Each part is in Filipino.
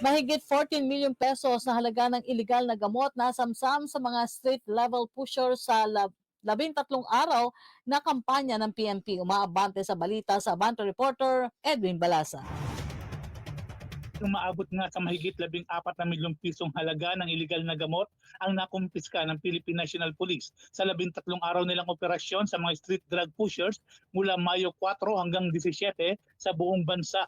Mahigit 14 million pesos na halaga ng iligal na gamot na samsam sa mga street level pushers sa 13 araw na kampanya ng PNP. Umaabante sa balita sa Abante reporter Edwin Balasa. Umaabot nga sa mahigit 14 na milyong pisong halaga ng iligal na gamot ang nakumpiska ng Philippine National Police sa 13 araw nilang operasyon sa mga street drug pushers mula Mayo 4 hanggang 17 sa buong bansa.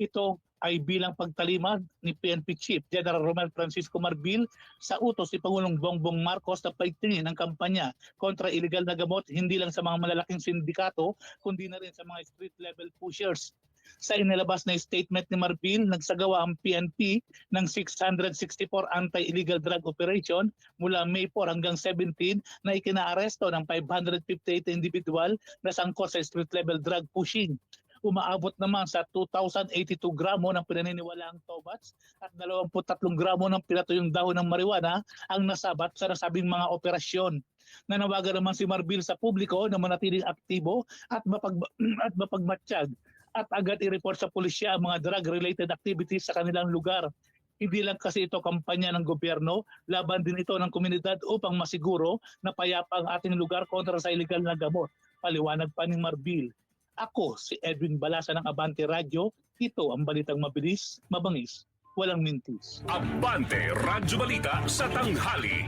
Ito ay bilang pagtalimag ni PNP Chief General Romel Francisco Marbil sa utos ni Pangulong Bongbong Marcos na paigtingin ang kampanya kontra iligal na gamot hindi lang sa mga malalaking sindikato kundi na rin sa mga street level pushers. Sa inilabas na statement ni Marbil, nagsagawa ang PNP ng 664 anti-illegal drug operation mula May 4 hanggang 17 na ikinaaresto ng 558 individual na sangkot sa street level drug pushing. Umaabot naman sa 2,082 gramo ng pinaniniwalaang tobats at 23 gramo ng pinatuyong dahon ng marijuana ang nasabat sa nasabing mga operasyon. Nanawagan naman si Marbil sa publiko na manatiling aktibo at mapagmatsyag at agad i-report sa pulisya ang mga drug-related activities sa kanilang lugar. Hindi lang kasi ito kampanya ng gobyerno, laban din ito ng komunidad upang masiguro na payapa ang ating lugar kontra sa iligal na gamot. Paliwanag pa ni Marbil. Ako si Edwin Balasa ng Abante Radio. Ito ang balitang mabilis, mabangis, walang mintis. Abante Radyo Balita sa tanghali.